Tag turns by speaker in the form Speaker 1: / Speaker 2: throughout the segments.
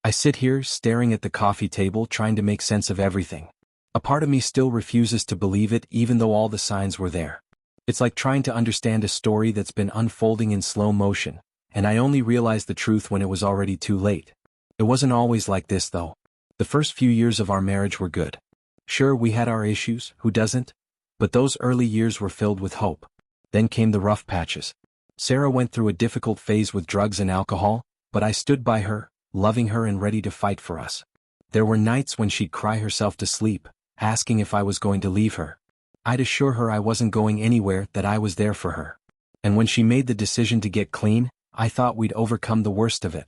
Speaker 1: I sit here, staring at the coffee table, trying to make sense of everything. A part of me still refuses to believe it even though all the signs were there. It's like trying to understand a story that's been unfolding in slow motion, and I only realized the truth when it was already too late. It wasn't always like this though. The first few years of our marriage were good. Sure, we had our issues, who doesn't? But those early years were filled with hope. Then came the rough patches. Sarah went through a difficult phase with drugs and alcohol, but I stood by her, loving her and ready to fight for us. There were nights when she'd cry herself to sleep, asking if I was going to leave her. I'd assure her I wasn't going anywhere, that I was there for her. And when she made the decision to get clean, I thought we'd overcome the worst of it.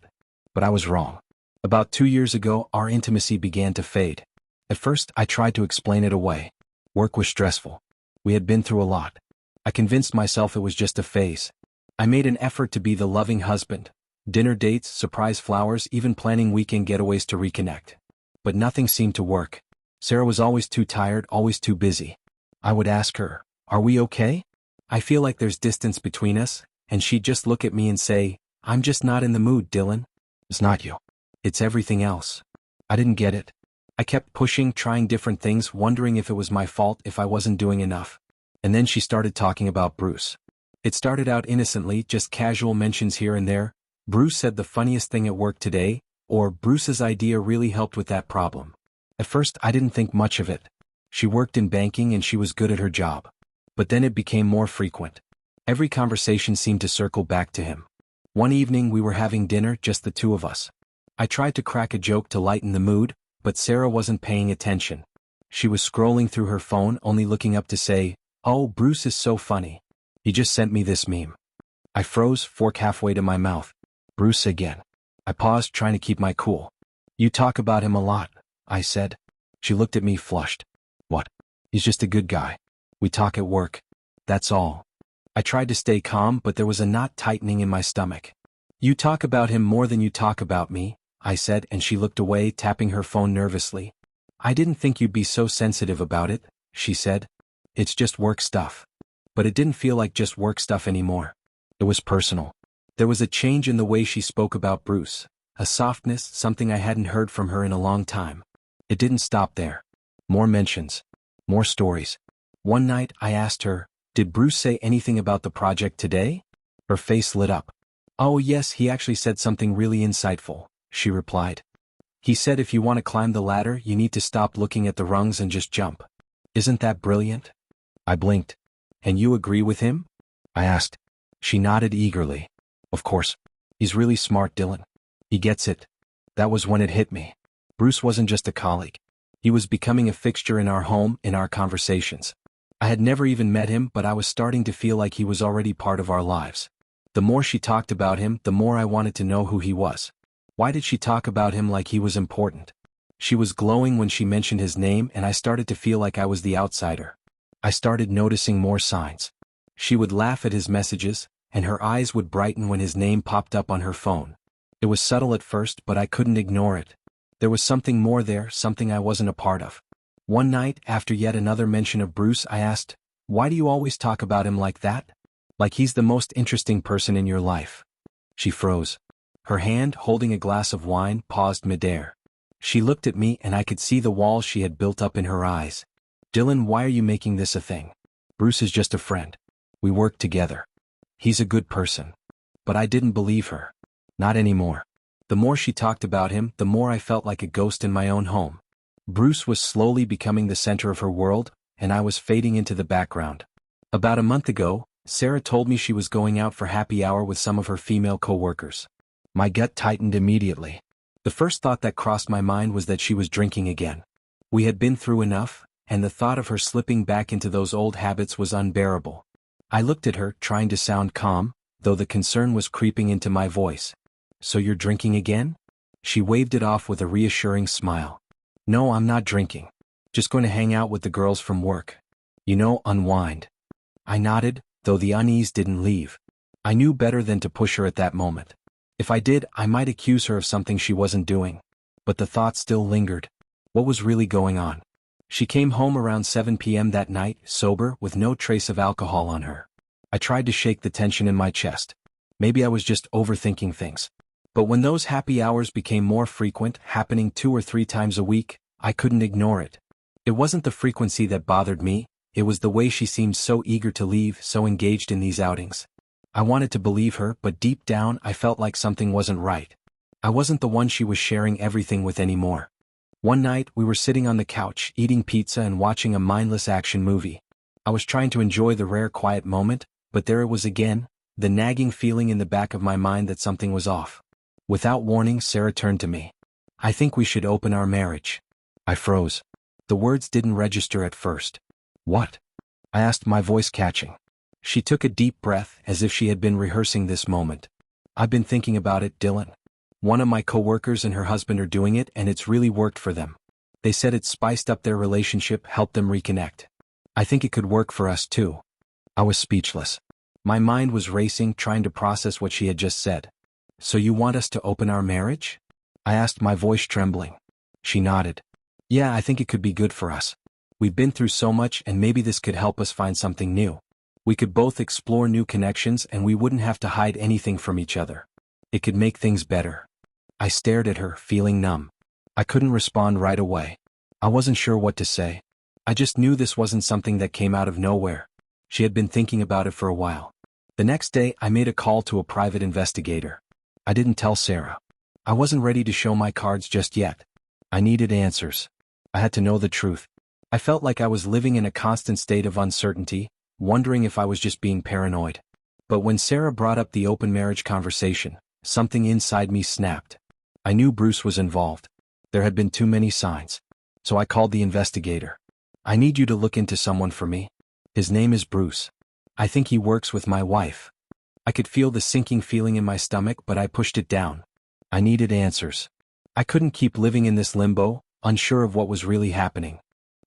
Speaker 1: But I was wrong. About 2 years ago, our intimacy began to fade. At first, I tried to explain it away. Work was stressful. We had been through a lot. I convinced myself it was just a phase. I made an effort to be the loving husband. Dinner dates, surprise flowers, even planning weekend getaways to reconnect. But nothing seemed to work. Sarah was always too tired, always too busy. I would ask her, "Are we okay? I feel like there's distance between us," and she'd just look at me and say, "I'm just not in the mood, Dylan." It's not you. It's everything else. I didn't get it. I kept pushing, trying different things, wondering if it was my fault, if I wasn't doing enough. And then she started talking about Bruce. It started out innocently, just casual mentions here and there. Bruce said the funniest thing at work today, or Bruce's idea really helped with that problem. At first, I didn't think much of it. She worked in banking and she was good at her job. But then it became more frequent. Every conversation seemed to circle back to him. One evening we were having dinner, just the two of us. I tried to crack a joke to lighten the mood, but Sarah wasn't paying attention. She was scrolling through her phone, only looking up to say, "Oh, Bruce is so funny. He just sent me this meme." I froze, fork halfway to my mouth. Bruce again. I paused, trying to keep my cool. "You talk about him a lot," I said. She looked at me, flushed. "What? He's just a good guy. We talk at work. That's all." I tried to stay calm, but there was a knot tightening in my stomach. "You talk about him more than you talk about me," I said, and she looked away, tapping her phone nervously. "I didn't think you'd be so sensitive about it," she said. "It's just work stuff." But it didn't feel like just work stuff anymore. It was personal. There was a change in the way she spoke about Bruce, a softness, something I hadn't heard from her in a long time. It didn't stop there. More mentions. More stories. One night, I asked her, "Did Bruce say anything about the project today?" Her face lit up. "Oh yes, he actually said something really insightful," she replied. "He said if you want to climb the ladder, you need to stop looking at the rungs and just jump. Isn't that brilliant?" I blinked. "And you agree with him?" I asked. She nodded eagerly. "Of course. He's really smart, Dylan. He gets it." That was when it hit me. Bruce wasn't just a colleague. He was becoming a fixture in our home, in our conversations. I had never even met him, but I was starting to feel like he was already part of our lives. The more she talked about him, the more I wanted to know who he was. Why did she talk about him like he was important? She was glowing when she mentioned his name, and I started to feel like I was the outsider. I started noticing more signs. She would laugh at his messages, and her eyes would brighten when his name popped up on her phone. It was subtle at first, but I couldn't ignore it. There was something more there, something I wasn't a part of. One night, after yet another mention of Bruce, I asked, "Why do you always talk about him like that? Like he's the most interesting person in your life?" She froze. Her hand, holding a glass of wine, paused midair. She looked at me, and I could see the walls she had built up in her eyes. "Dylan, why are you making this a thing? Bruce is just a friend. We work together. He's a good person." But I didn't believe her. Not anymore. The more she talked about him, the more I felt like a ghost in my own home. Bruce was slowly becoming the center of her world, and I was fading into the background. About a month ago, Sarah told me she was going out for happy hour with some of her female co-workers. My gut tightened immediately. The first thought that crossed my mind was that she was drinking again. We had been through enough, and the thought of her slipping back into those old habits was unbearable. I looked at her, trying to sound calm, though the concern was creeping into my voice. "So you're drinking again?" She waved it off with a reassuring smile. "No, I'm not drinking. Just going to hang out with the girls from work. You know, unwind." I nodded, though the unease didn't leave. I knew better than to push her at that moment. If I did, I might accuse her of something she wasn't doing. But the thought still lingered. What was really going on? She came home around 7 p.m. that night, sober, with no trace of alcohol on her. I tried to shake the tension in my chest. Maybe I was just overthinking things. But when those happy hours became more frequent, happening 2 or 3 times a week, I couldn't ignore it. It wasn't the frequency that bothered me, it was the way she seemed so eager to leave, so engaged in these outings. I wanted to believe her, but deep down I felt like something wasn't right. I wasn't the one she was sharing everything with anymore. One night, we were sitting on the couch, eating pizza and watching a mindless action movie. I was trying to enjoy the rare quiet moment, but there it was again, the nagging feeling in the back of my mind that something was off. Without warning, Sarah turned to me. "I think we should open our marriage." I froze. The words didn't register at first. "What?" I asked, my voice catching. She took a deep breath, as if she had been rehearsing this moment. "I've been thinking about it, Dylan. One of my coworkers and her husband are doing it, and it's really worked for them. They said it spiced up their relationship, helped them reconnect. I think it could work for us too." I was speechless. My mind was racing, trying to process what she had just said. "So you want us to open our marriage?" I asked, my voice trembling. She nodded. "Yeah, I think it could be good for us. We've been through so much, and maybe this could help us find something new. We could both explore new connections, and we wouldn't have to hide anything from each other. It could make things better." I stared at her, feeling numb. I couldn't respond right away. I wasn't sure what to say. I just knew this wasn't something that came out of nowhere. She had been thinking about it for a while. The next day, I made a call to a private investigator. I didn't tell Sarah. I wasn't ready to show my cards just yet. I needed answers. I had to know the truth. I felt like I was living in a constant state of uncertainty, wondering if I was just being paranoid. But when Sarah brought up the open marriage conversation, something inside me snapped. I knew Bruce was involved. There had been too many signs. So I called the investigator. "I need you to look into someone for me. His name is Bruce. I think he works with my wife." I could feel the sinking feeling in my stomach, but I pushed it down. I needed answers. I couldn't keep living in this limbo, unsure of what was really happening.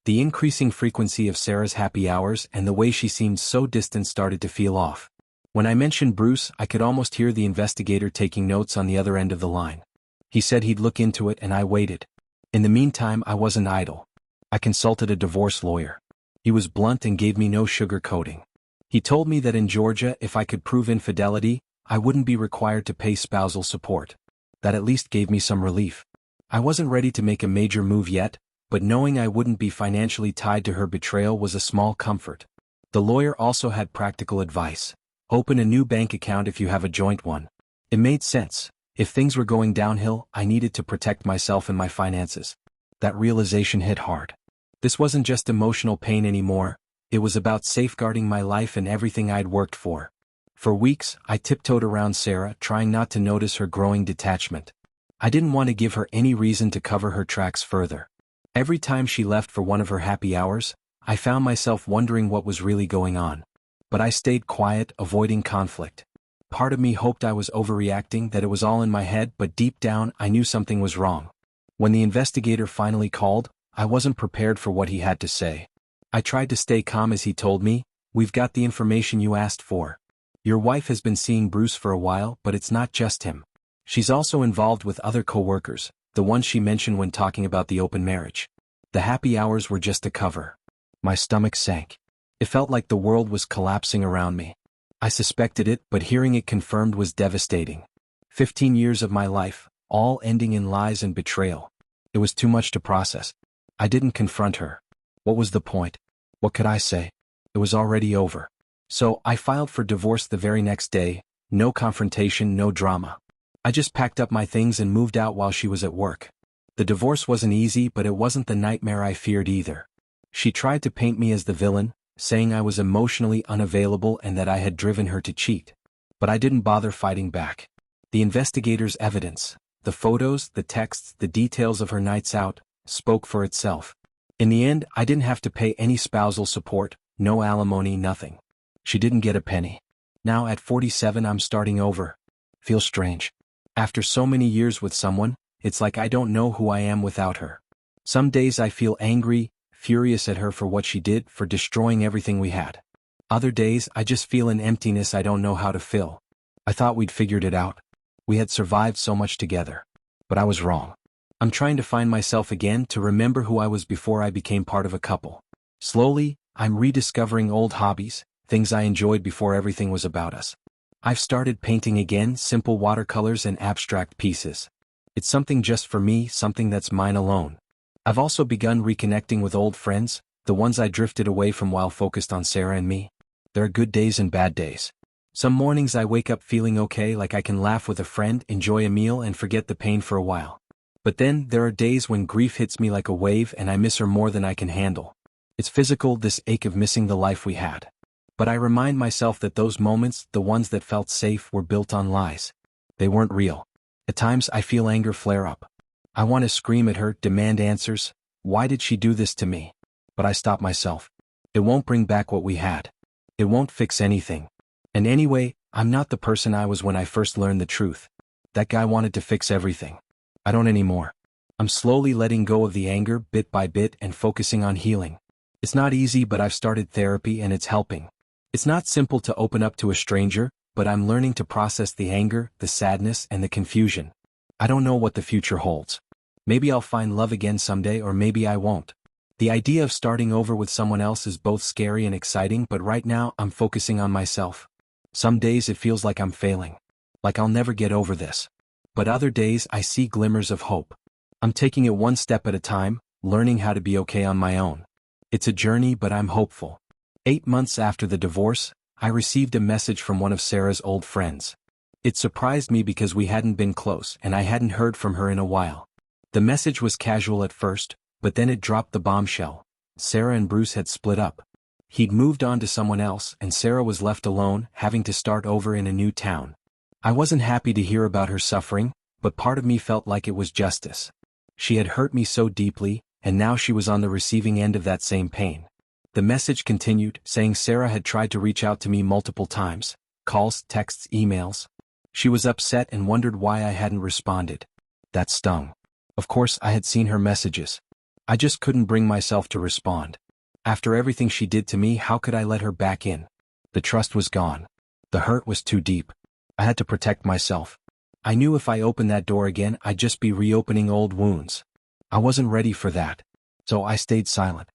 Speaker 1: The increasing frequency of Sarah's happy hours and the way she seemed so distant started to feel off. When I mentioned Bruce, I could almost hear the investigator taking notes on the other end of the line. He said he'd look into it, and I waited. In the meantime, I wasn't idle. I consulted a divorce lawyer. He was blunt and gave me no sugarcoating. He told me that in Georgia, if I could prove infidelity, I wouldn't be required to pay spousal support. That at least gave me some relief. I wasn't ready to make a major move yet, but knowing I wouldn't be financially tied to her betrayal was a small comfort. The lawyer also had practical advice. Open a new bank account if you have a joint one. It made sense. If things were going downhill, I needed to protect myself and my finances. That realization hit hard. This wasn't just emotional pain anymore, it was about safeguarding my life and everything I'd worked for. For weeks, I tiptoed around Sarah, trying not to notice her growing detachment. I didn't want to give her any reason to cover her tracks further. Every time she left for one of her happy hours, I found myself wondering what was really going on. But I stayed quiet, avoiding conflict. Part of me hoped I was overreacting, that it was all in my head, but deep down I knew something was wrong. When the investigator finally called, I wasn't prepared for what he had to say. I tried to stay calm as he told me, "We've got the information you asked for. Your wife has been seeing Bruce for a while, but it's not just him. She's also involved with other co-workers, the ones she mentioned when talking about the open marriage. The happy hours were just a cover." My stomach sank. It felt like the world was collapsing around me. I suspected it, but hearing it confirmed was devastating. 15 years of my life, all ending in lies and betrayal. It was too much to process. I didn't confront her. What was the point? What could I say? It was already over. So I filed for divorce the very next day. No confrontation, no drama. I just packed up my things and moved out while she was at work. The divorce wasn't easy, but it wasn't the nightmare I feared either. She tried to paint me as the villain, saying I was emotionally unavailable and that I had driven her to cheat. But I didn't bother fighting back. The investigator's evidence, the photos, the texts, the details of her nights out, spoke for itself. In the end, I didn't have to pay any spousal support, no alimony, nothing. She didn't get a penny. Now at 47 I'm starting over. Feels strange. After so many years with someone, it's like I don't know who I am without her. Some days I feel angry, furious at her for what she did, for destroying everything we had. Other days I just feel an emptiness I don't know how to fill. I thought we'd figured it out. We had survived so much together. But I was wrong. I'm trying to find myself again, to remember who I was before I became part of a couple. Slowly, I'm rediscovering old hobbies, things I enjoyed before everything was about us. I've started painting again, simple watercolors and abstract pieces. It's something just for me, something that's mine alone. I've also begun reconnecting with old friends, the ones I drifted away from while focused on Sarah and me. There are good days and bad days. Some mornings I wake up feeling okay, like I can laugh with a friend, enjoy a meal and forget the pain for a while. But then, there are days when grief hits me like a wave and I miss her more than I can handle. It's physical, this ache of missing the life we had. But I remind myself that those moments, the ones that felt safe, were built on lies. They weren't real. At times I feel anger flare up. I want to scream at her, demand answers. Why did she do this to me? But I stop myself. It won't bring back what we had. It won't fix anything. And anyway, I'm not the person I was when I first learned the truth. That guy wanted to fix everything. I don't anymore. I'm slowly letting go of the anger, bit by bit, and focusing on healing. It's not easy, but I've started therapy and it's helping. It's not simple to open up to a stranger, but I'm learning to process the anger, the sadness, and the confusion. I don't know what the future holds. Maybe I'll find love again someday, or maybe I won't. The idea of starting over with someone else is both scary and exciting, but right now I'm focusing on myself. Some days it feels like I'm failing. Like I'll never get over this. But other days I see glimmers of hope. I'm taking it one step at a time, learning how to be okay on my own. It's a journey, but I'm hopeful. 8 months after the divorce, I received a message from one of Sarah's old friends. It surprised me because we hadn't been close and I hadn't heard from her in a while. The message was casual at first, but then it dropped the bombshell. Sarah and Bruce had split up. He'd moved on to someone else and Sarah was left alone, having to start over in a new town. I wasn't happy to hear about her suffering, but part of me felt like it was justice. She had hurt me so deeply, and now she was on the receiving end of that same pain. The message continued, saying Sarah had tried to reach out to me multiple times, calls, texts, emails. She was upset and wondered why I hadn't responded. That stung. Of course, I had seen her messages. I just couldn't bring myself to respond. After everything she did to me, how could I let her back in? The trust was gone. The hurt was too deep. I had to protect myself. I knew if I opened that door again, I'd just be reopening old wounds. I wasn't ready for that. So I stayed silent.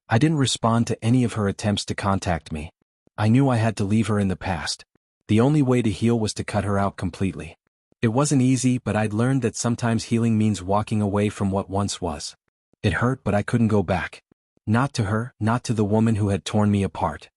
Speaker 1: I didn't respond to any of her attempts to contact me. I knew I had to leave her in the past. The only way to heal was to cut her out completely. It wasn't easy, but I'd learned that sometimes healing means walking away from what once was. It hurt, but I couldn't go back. Not to her, not to the woman who had torn me apart.